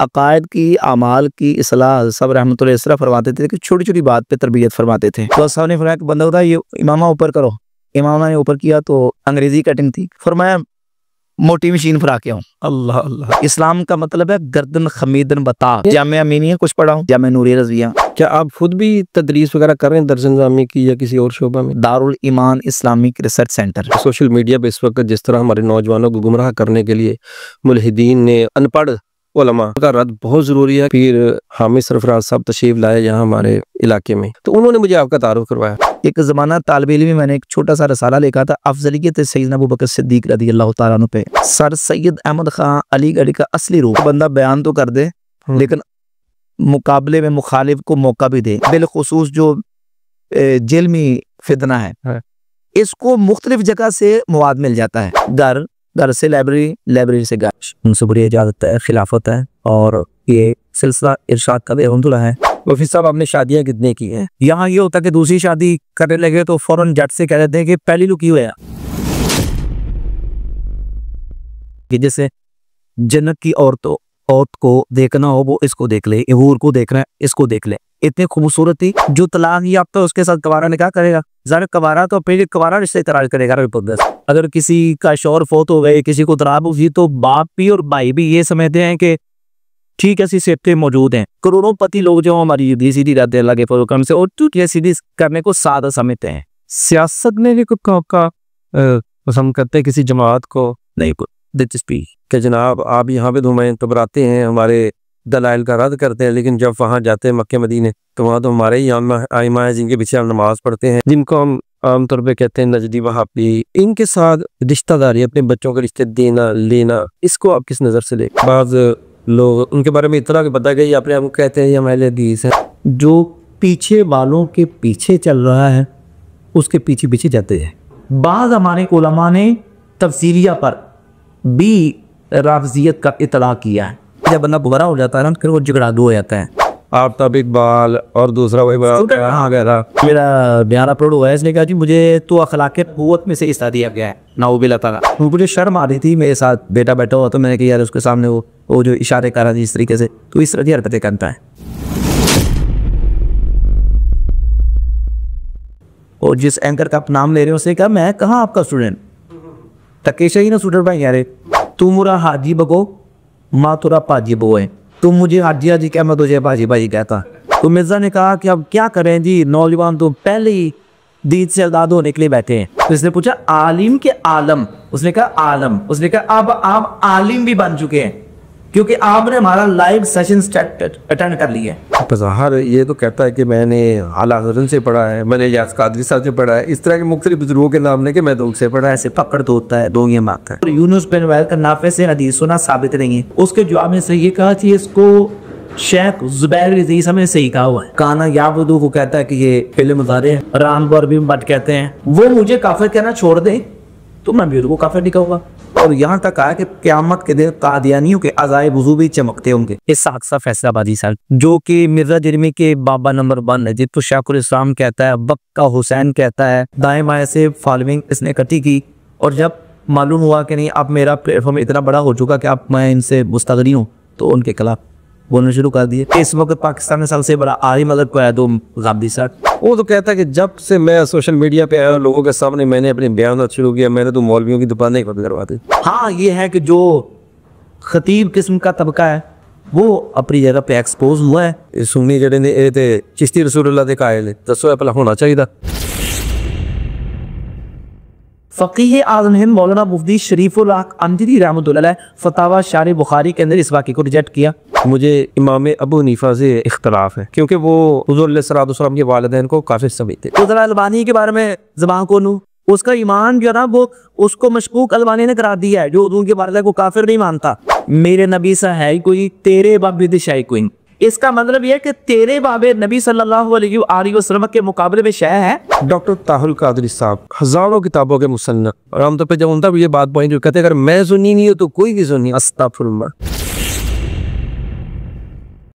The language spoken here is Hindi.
अकायद की, अमाल की इस्लाह सब रहमतुल्लाह इस तरह फरमाते थे कि छोटी छोटी बात पे तरबियत फरमाते थे। तो साहब ने फरमाया कि बंदा होता है ये इमामा ऊपर करो, इमामा ने ऊपर किया तो अंग्रेजी कटिंग थी, फरमाया मोटी मशीन फरा के आऊँ। अल्लाह अल्लाह। इस्लाम का मतलब है गर्दन खमीदन बता। जामिया अमीनिया कुछ पढ़ा हूँ, जामिया नूरिया रज़विया। क्या आप खुद भी तदरीस वगैरह कर रहे हैं दर्स निज़ामी की या किसी और शोबा में? Darul Iman Islamic research centre. Social media पे इस वक्त जिस तरह हमारे नौजवानों को गुमराह करने के लिए मुल्हिदीन ने अनपढ़ उलमा का रद्द बहुत ज़रूरी है। फिर हामिद सरफराज साहब तशरीफ लाए यहाँ हमारे इलाके में, तो उन्होंने मुझे आपका तारुफ करवाया। एक ज़माना तालिब इल्म में मैंने एक छोटा सा रसाला लिखा था, अफजलियत सैयदना अबू बकर सिद्दीक रज़ियल्लाहु तआला अन्हु पे। सर सैयद अहमद खां अलीगढ़ का असली रूप। बंदा बयान तो कर दे लेकिन मुकाबले में मुखालिफ को मौका भी दे। बिलखुसूस जो जिल्मी फितना है इसको मुख्तलिफ जगह से मवाद मिल जाता है। घर से लाइब्रेरी, लाइब्रेरी से घर। उनसे बड़ी इजाज़त है, खिलाफत है और ये सिलसिला इरशाद का अल्हम्दुलिल्लाह है। वफी साहब आपने शादियाँ कितने की हैं? यहाँ ये होता है कि दूसरी शादी करने लगे तो फौरन जट से कह देते हैं कि पहली लुकी हुआ कि जैसे जन्नत की औरत को देखना हो वो इसको देख ले, हूर को देखना है इसको देख ले। इतनी खूबसूरत थी, जो तलाक याफ्ता उसके साथ कवारा निकाह करेगा, ज़रा कवारा तो अपने कवारा रिश्ते तराज करेगा। अगर किसी का शौहर फौत हो गए, किसी को तलाक हुई, तो बाप भी और भाई भी ये समझते हैं कि ठीक ऐसी सेफ्टी मौजूद हैं। करोड़ों पति लोग जो हमारी सीधी सीधी रहते हैं अल्लाह के फजल से, और टूटिया सीधी करने को सादा समझते हैं। सियासत में भी का पसंद करते हैं किसी जमात को? नहीं कोई दिलचस्पी कि जनाब आप यहाँ पे धुमाएं घबराते हैं, हमारे दलाइल का रद्द करते हैं, लेकिन जब वहाँ जाते हैं मक्के मदीने तो वहाँ तो हमारे ही आइमा है जिनके पीछे हम नमाज पढ़ते हैं, जिनको हम आमतौर पे कहते हैं नजदी वहाबी। इनके साथ रिश्तेदारी, अपने बच्चों के रिश्ते देना लेना, इसको आप किस नज़र से ले? बाज़ लोग उनके बारे में इतना कि पता गई अपने आप को कहते हैं ये हमारे हदीस है। जो पीछे वालों के पीछे चल रहा है उसके पीछे पीछे जाते हैं। बाद हमारे उलमा ने तफसीलिया पर भी राफजियत का इतला किया है। जब बंदा बुरा हो जाता है ना फिर वो झगड़ालू हो जाता है। आप तब इकबाल और दूसरा वही मेरा बयान अपलोड हुआ है, इसने कहा जी मुझे तो अखलाक़ नबूवत में से हिस्सा दिया गया है, नाउबिल्लाह ताला। मुझे शर्म आ रही थी, मेरे साथ बेटा बैठा हुआ तो मैंने कहा यार उसके सामने वो जो इशारे कर रहा था इस तरीके से, तो इस तरह की हरकतें करता है। और जिस एंकर का आप नाम ले रहे हो उसने कहा मैं कहाँ आपका स्टूडेंट, तकेशा ही ना स्टूडेंट भाई यारे, तू मुरा हाजी बगो माँ तुरा पाजी बो है, तुम मुझे हाजी हाजी क्या मैं तुझे बाजी बाजी कहता। तो मिर्जा ने कहा कि अब क्या करें जी, नौजवान तो पहले ही दीन से आज़ाद होने के लिए बैठे हैं। तो इसने पूछा आलिम के आलम, उसने कहा आलम, उसने कहा अब आप आलिम भी बन चुके हैं क्योंकि आपने हमारा लाइव सेशन अटेंड कर लिया है। बज़ाहिर ये तो कहता है कि मैंने आला हज़रत से पढ़ा है, मैंने यास कादरी साहब से पढ़ा है, इस तरह के मुख्तलिफ बुजुर्गों के नाम लेके मैं तो से पढ़ा है। ऐसे पकड़ तो होता है दो ये मात है। यूनुस बिन वैल का नाफे से हदीस सुना साबित नहीं है। उसके जवाब में से ये कहा कि इसको शेख जुबैर रज़ी साहब ने सही कहा हुआ है। काना याबुदू को कहता है कि ये फिल्म मुजारे है, रानवर भी बट कहते हैं। वो मुझे काफिर कहना छोड़ दे तो मैं भी उनको काफिर नहीं कहूँगा। और यहाँ तक आया कि क़यामत के दिन कादियानियों के अज़ाए वुज़ू भी चमकते होंगे। इस हादसा फैसलाबादी साल जो कि मिर्जा जरमी के बाबा नंबर 1 है, जिसको शेखुल इस्लाम कहता है, बक्का हुसैन कहता है। दाएं बाएं से फॉलोइंग इसने इकट्ठी की और जब मालूम हुआ कि नहीं अब मेरा प्लेटफॉर्म इतना बड़ा हो चुका कि अब मैं इनसे मुस्तगनी हूँ, तो उनके खिलाफ बोलना शुरू कर दिए। इस वक्त पाकिस्तान में सबसे बड़ा आलिम मदद को है गाबदी साहब। वो तो कहता है कि जब से मैं सोशल मीडिया पे आया लोगों के सामने मैंने अपने बयान शुरू किया, मैंने तो मौलवियों की दुकानें बंद करवा दी। हाँ ये है कि जो खतीब किस्म का तबका है वो अपनी जगह पे एक्सपोज हुआ है। सुन्नी जड़े ने ये थे चिश्ती रसूलुल्लाह दे कायल दसो भला होना चाहिए। फ़क़ीह आज़म हिंद मौलाना मुफ्ती शरीफुल हक अंजरी रहमतुल्लाह फतावा शारी बुखारी के अंदर इस वाक़े को रिजेक्ट किया। मुझे इमाम अबू हनीफा से इख्तलाफ है क्योंकि वो हुज़ूर अलैहिस्सलातु वस्सलाम के वालिदैन को काफिर समझते। उज़रा अलबानी के बारे में ज़बान को नू उसका ईमान जो है ना वो उसको मशकूक अलबानी ने करार दिया है, जो उनके वालिदैन को काफिर नहीं मानता। मेरे नबी सा है कोई, तेरे बाबे दिशाई कोई। इसका मतलब यह कि तेरे बाबे नबी सल्लल्लाहु अलैहि वसल्लम के मुकाबले में शह है। डॉक्टर ताहुल कादरी साहब हजारों किताबों के मुसन्नफ, और आमतौर पर जब उनका ये बात पॉइंट कहते हैं अगर मैं सुन्नी नहीं हूँ तो कोई भी सुन्नी। अस्तगफिरुल्लाह।